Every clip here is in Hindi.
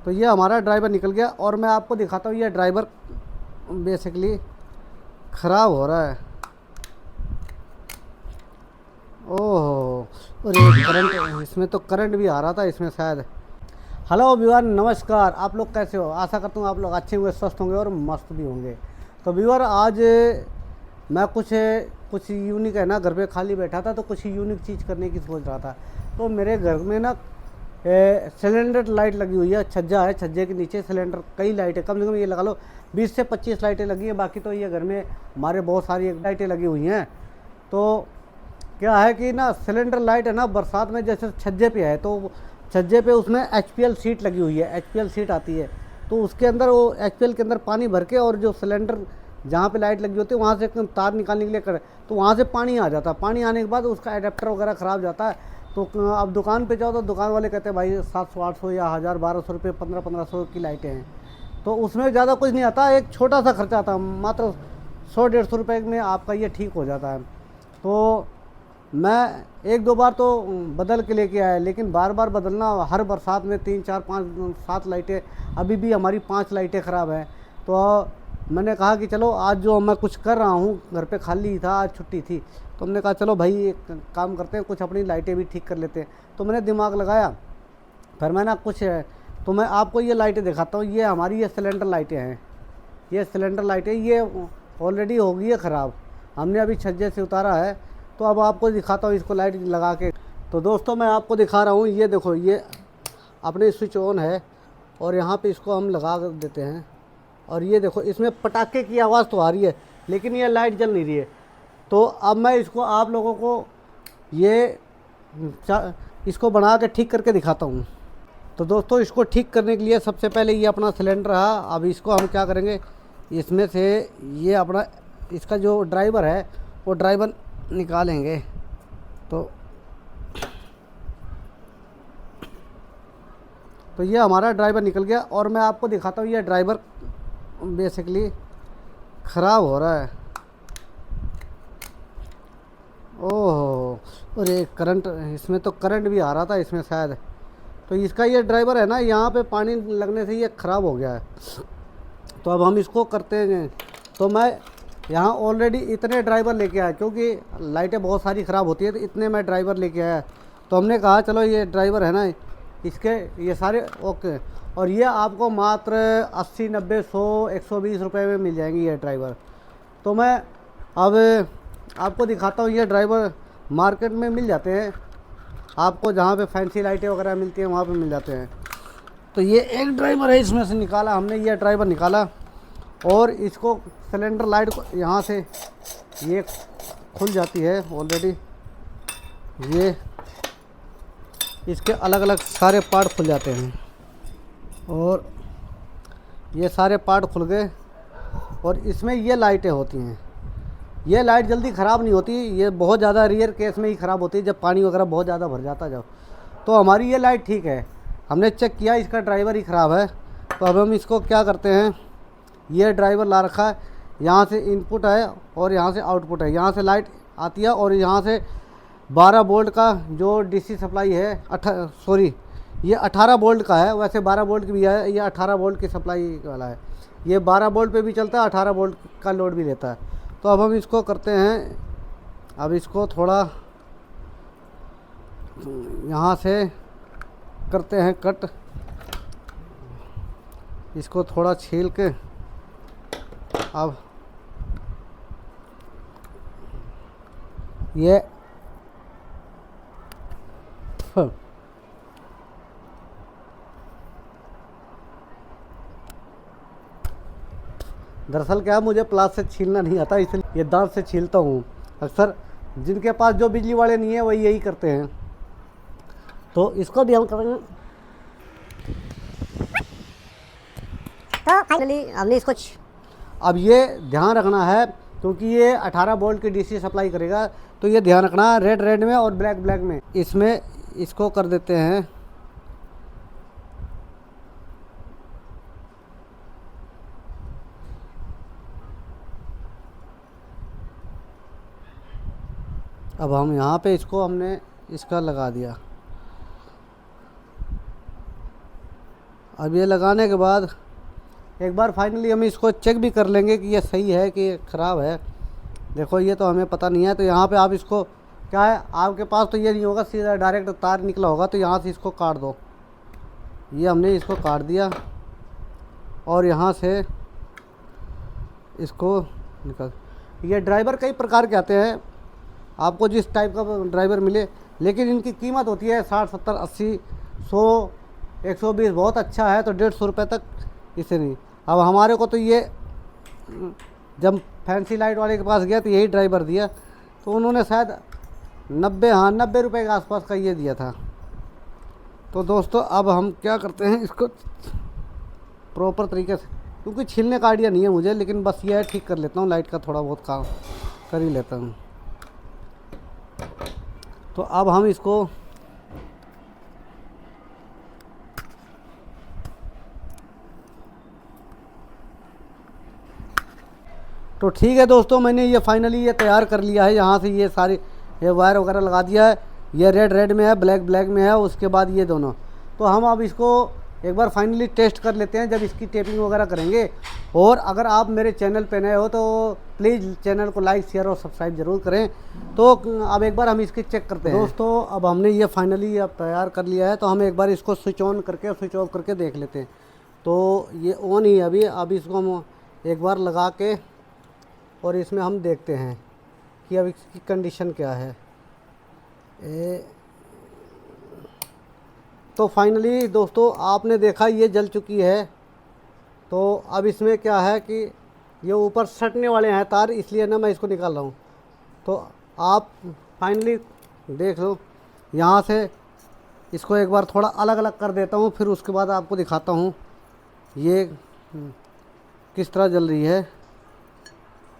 तो ये हमारा ड्राइवर निकल गया और मैं आपको दिखाता हूँ ये ड्राइवर बेसिकली ख़राब हो रहा है। ओहो, और ये करंट, इसमें तो करंट भी आ रहा था इसमें शायद। हेलो व्यूअर, नमस्कार। आप लोग कैसे हो? आशा करता हूँ आप लोग अच्छे होंगे, स्वस्थ होंगे और मस्त भी होंगे। तो व्यूअर, आज मैं कुछ यूनिक है ना, घर पे खाली बैठा था तो कुछ यूनिक चीज़ करने की सोच रहा था। तो मेरे घर में ना सिलेंडर लाइट लगी हुई है, छज्जा है, छज्जे के नीचे सिलेंडर, कई लाइटें, कम से कम ये लगा लो 20 से 25 लाइटें लगी हैं। बाकी तो ये घर में हमारे बहुत सारी लाइटें लगी हुई हैं। तो क्या है कि ना, सिलेंडर लाइट है ना, बरसात में जैसे छज्जे पे है तो छज्जे पे उसमें एचपीएल सीट लगी हुई है, एचपीएल सीट आती है। तो उसके अंदर वो एचपीएल के अंदर पानी भर के, और जो सिलेंडर जहाँ पे लाइट लगी होती है वहाँ से एकदम तार निकालने के लिए करे तो वहाँ से पानी आ जाता है। पानी आने के बाद उसका एडेप्टर वगैरह ख़राब जाता है। तो अब दुकान पे जाओ तो दुकान वाले कहते हैं भाई 700-800 या 1000-1200 रुपये, 1500-1500 की लाइटें हैं। तो उसमें ज़्यादा कुछ नहीं आता, एक छोटा सा खर्चा आता है, मात्र 100-150 रुपये में आपका ये ठीक हो जाता है। तो मैं एक दो बार तो बदल के लेके आया, लेकिन बार बार बदलना, हर बरसात में 3 4 5 7 लाइटें, अभी भी हमारी 5 लाइटें ख़राब हैं। तो मैंने कहा कि चलो आज जो मैं कुछ कर रहा हूँ, घर पे खाली ही था, आज छुट्टी थी, तो हमने कहा चलो भाई एक काम करते हैं, कुछ अपनी लाइटें भी ठीक कर लेते हैं। तो मैंने दिमाग लगाया, फिर मैं ना कुछ तो मैं आपको ये लाइटें दिखाता हूँ। ये हमारी ये सिलेंडर लाइटें हैं, ये सिलेंडर लाइटें, ये ऑलरेडी हो गई है ख़राब, हमने अभी छज्जे से उतारा है। तो अब आपको दिखाता हूँ इसको लाइट लगा के। तो दोस्तों मैं आपको दिखा रहा हूँ, ये देखो, ये अपने स्विच ऑन है और यहाँ पे इसको हम लगा देते हैं, और ये देखो इसमें पटाखे की आवाज़ तो आ रही है, लेकिन ये लाइट जल नहीं रही है। तो अब मैं इसको आप लोगों को ये इसको बना के ठीक करके दिखाता हूँ। तो दोस्तों इसको ठीक करने के लिए सबसे पहले ये अपना सिलेंडर रहा। अब इसको हम क्या करेंगे, इसमें से ये अपना इसका जो ड्राइवर है वो ड्राइवर निकालेंगे। तो ये हमारा ड्राइवर निकल गया और मैं आपको दिखाता हूँ ये ड्राइवर बेसिकली ख़राब हो रहा है। ओहो, और ये करंट, इसमें तो करंट भी आ रहा था इसमें शायद। तो इसका ये ड्राइवर है ना, यहाँ पे पानी लगने से ये ख़राब हो गया है। तो अब हम इसको करते हैं। तो मैं यहाँ ऑलरेडी इतने ड्राइवर लेके आया, क्योंकि लाइटें बहुत सारी ख़राब होती है, तो इतने मैं ड्राइवर लेके आया। तो हमने कहा चलो ये ड्राइवर है ना, इसके ये सारे ओके, और ये आपको मात्र 80 90 100 120 रुपये में मिल जाएंगी ये ड्राइवर। तो मैं अब आपको दिखाता हूँ, ये ड्राइवर मार्केट में मिल जाते हैं आपको, जहाँ पे फैंसी लाइटें वगैरह मिलती हैं वहाँ पे मिल जाते हैं। तो ये एक ड्राइवर है, इसमें से निकाला हमने, ये ड्राइवर निकाला और इसको सिलेंडर लाइट को यहाँ से ये खुल जाती है ऑलरेडी, ये इसके अलग अलग सारे पार्ट खुल जाते हैं और ये सारे पार्ट खुल गए। और इसमें ये लाइटें होती हैं, ये लाइट जल्दी ख़राब नहीं होती, ये बहुत ज़्यादा रेयर केस में ही ख़राब होती है, जब पानी वगैरह बहुत ज़्यादा भर जाता जब। तो हमारी ये लाइट ठीक है, हमने चेक किया, इसका ड्राइवर ही ख़राब है। तो अब हम इसको क्या करते हैं, ये ड्राइवर ला रखा है, यहाँ से इनपुट है और यहाँ से आउटपुट है, यहाँ से लाइट आती है और यहाँ से 12 वोल्ट का जो डीसी सप्लाई है, ये 18 वोल्ट का है, वैसे 12 वोल्ट की भी है, ये 18 वोल्ट की सप्लाई वाला है। ये 12 वोल्ट पे भी चलता है, 18 वोल्ट का लोड भी लेता है। तो अब हम इसको करते हैं, अब इसको थोड़ा यहाँ से करते हैं कट, इसको थोड़ा छील के। अब ये दरअसल क्या है, मुझे प्लास से छीलना नहीं आता, इसलिए ये दांत से छीलता हूँ। अक्सर जिनके पास जो बिजली वाले नहीं है वही यही करते हैं। तो इसको भी हम करेंगे। तो फाइनली हमने इसको अब ये ध्यान रखना है, क्योंकि ये 18 वोल्ट की डीसी सप्लाई करेगा, तो ये ध्यान रखना, रेड रेड में और ब्लैक ब्लैक में। इसमें इसको कर देते हैं, अब हम यहाँ पे इसको हमने इसका लगा दिया। अब ये लगाने के बाद एक बार फाइनली हम इसको चेक भी कर लेंगे कि ये सही है कि ख़राब है। देखो ये तो हमें पता नहीं है, तो यहाँ पे आप इसको क्या है, आपके पास तो ये नहीं होगा, सीधा डायरेक्ट तार निकला होगा, तो यहाँ से इसको काट दो। ये हमने इसको काट दिया और यहाँ से इसको निकाल। ये ड्राइवर कई प्रकार के आते हैं, आपको जिस टाइप का ड्राइवर मिले, लेकिन इनकी कीमत होती है 60 70 80 100 120। बहुत अच्छा है तो 150 रुपये तक, इसे नहीं। अब हमारे को तो ये जब फैंसी लाइट वाले के पास गया तो यही ड्राइवर दिया, तो उन्होंने शायद 90 रुपये के आसपास का ये दिया था। तो दोस्तों अब हम क्या करते हैं, इसको प्रॉपर तरीके से, क्योंकि छीलने का आइडिया नहीं है मुझे, लेकिन बस ये है ठीक कर लेता हूँ, लाइट का थोड़ा बहुत काम कर ही लेता हूँ। तो अब हम इसको तो ठीक है दोस्तों, मैंने ये फाइनली ये तैयार कर लिया है। यहाँ से ये सारी ये वायर वगैरह लगा दिया है, ये रेड में है, ब्लैक में है, उसके बाद ये दोनों। तो हम अब इसको एक बार फाइनली टेस्ट कर लेते हैं जब इसकी टेपिंग वगैरह करेंगे। और अगर आप मेरे चैनल पे नए हो तो प्लीज़ चैनल को लाइक शेयर और सब्सक्राइब ज़रूर करें। तो अब एक बार हम इसकी चेक करते हैं दोस्तों। अब हमने ये फाइनली अब तैयार कर लिया है, तो हम एक बार इसको स्विच ऑन करके स्विच ऑफ करके देख लेते हैं। तो ये ऑन ही है अभी इसको हम एक बार लगा के और इसमें हम देखते हैं कि अब इसकी कंडीशन क्या है। तो फाइनली दोस्तों आपने देखा ये जल चुकी है। तो अब इसमें क्या है कि ये ऊपर सटने वाले हैं तार, इसलिए ना मैं इसको निकाल रहा हूँ। तो आप फाइनली देख लो, यहाँ से इसको एक बार थोड़ा अलग अलग कर देता हूँ, फिर उसके बाद आपको दिखाता हूँ ये किस तरह जल रही है।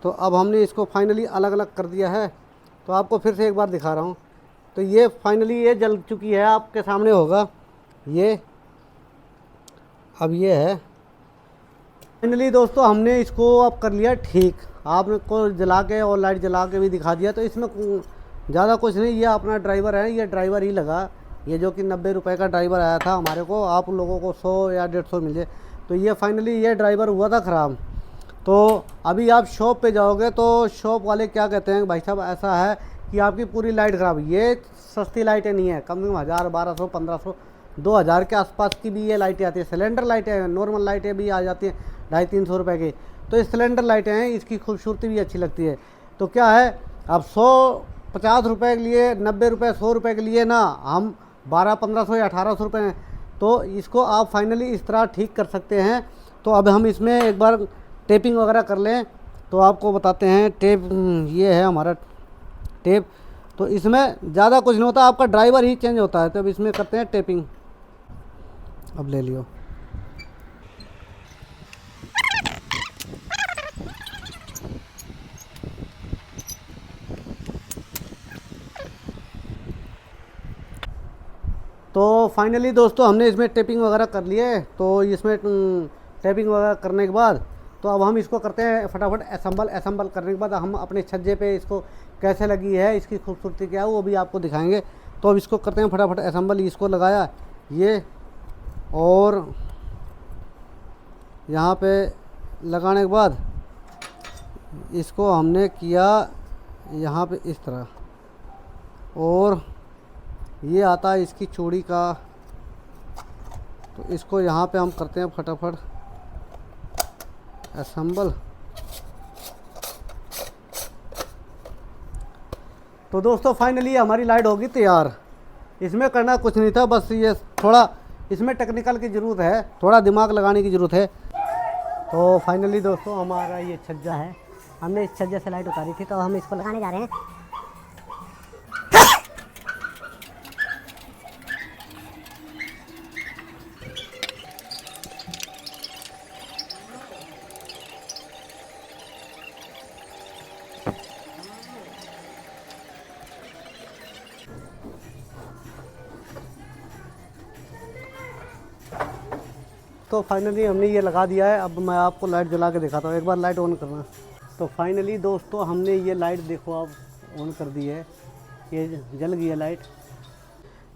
तो अब हमने इसको फाइनली अलग अलग कर दिया है, तो आपको फिर से एक बार दिखा रहा हूँ। तो ये फाइनली ये जल चुकी है, आपके सामने होगा ये। अब ये है फाइनली दोस्तों, हमने इसको अब कर लिया ठीक। आपको जला के और लाइट जला के भी दिखा दिया। तो इसमें ज़्यादा कुछ नहीं, ये अपना ड्राइवर है, ये ड्राइवर ही लगा। ये जो कि 90 रुपये का ड्राइवर आया था हमारे को, आप लोगों को 100 या 150 मिले। तो ये फाइनली ये ड्राइवर हुआ था ख़राब। तो अभी आप शॉप पे जाओगे तो शॉप वाले क्या कहते हैं, भाई साहब ऐसा है कि आपकी पूरी लाइट ख़राब। ये सस्ती लाइटें नहीं है, कम से कम 1000 1200 1500 2000 के आसपास की भी ये लाइटें आती है। सिलेंडर लाइटें, नॉर्मल लाइटें भी आ जाती हैं 250-300 रुपये की। तो ये सिलेंडर लाइटें हैं, इसकी खूबसूरती भी अच्छी लगती है। तो क्या है, अब 150 रुपये के लिए, 90 रुपये 100 रुपये के लिए ना हम 1200-1500 या 1800 रुपये। तो इसको आप फाइनली इस तरह ठीक कर सकते हैं। तो अब हम इसमें एक बार टेपिंग वगैरह कर लें तो आपको बताते हैं। टेप ये है हमारा टेप। तो इसमें ज़्यादा कुछ नहीं होता, आपका ड्राइवर ही चेंज होता है। तो अब इसमें करते हैं टेपिंग। अब ले लियो। तो फाइनली दोस्तों हमने इसमें टेपिंग वगैरह कर लिए। तो इसमें टेपिंग वगैरह करने के बाद तो अब हम इसको करते हैं फटाफट असेंबल करने के बाद हम अपने छज्जे पे इसको कैसे लगी है, इसकी खूबसूरती क्या है, वो भी आपको दिखाएंगे। तो अब इसको करते हैं फटाफट असेंबल। इसको लगाया ये, और यहाँ पे लगाने के बाद इसको हमने किया यहाँ पे इस तरह, और ये आता है इसकी चूड़ी का। तो इसको यहाँ पे हम करते हैं फटाफट असेंबल। तो दोस्तों फाइनली हमारी लाइट होगी तैयार। इसमें करना कुछ नहीं था, बस ये थोड़ा इसमें टेक्निकल की ज़रूरत है, थोड़ा दिमाग लगाने की ज़रूरत है। तो फाइनली दोस्तों हमारा ये छज्जा है, हमने इस छज्जे से लाइट उतारी थी, तो हम इसको लगाने जा रहे हैं। तो फाइनली हमने ये लगा दिया है। अब मैं आपको लाइट जला के दिखाता हूँ, एक बार लाइट ऑन करना। तो फाइनली दोस्तों हमने ये लाइट देखो आप ऑन कर दी है, ये जल गई है लाइट।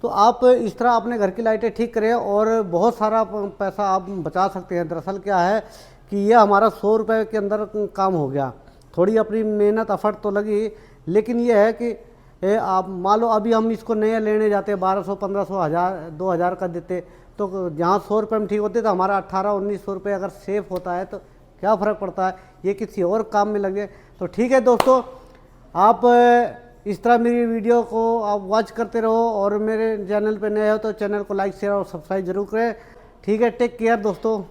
तो आप इस तरह अपने घर की लाइटें ठीक करें और बहुत सारा पैसा आप बचा सकते हैं। दरअसल क्या है कि ये हमारा 100 रुपये के अंदर काम हो गया। थोड़ी अपनी मेहनत एफर्ट तो लगी, लेकिन ये है कि आप मान लो अभी हम इसको नया लेने जाते 1200 1500 1000 2000 का देते, तो जहाँ 100 रुपये में ठीक होते तो हमारा 1800-1900 रुपये अगर सेफ होता है तो क्या फ़र्क पड़ता है, ये किसी और काम में लगे। तो ठीक है दोस्तों, आप इस तरह मेरी वीडियो को आप वॉच करते रहो और मेरे चैनल पे नए हो तो चैनल को लाइक शेयर और सब्सक्राइब जरूर करें। ठीक है, टेक केयर दोस्तों।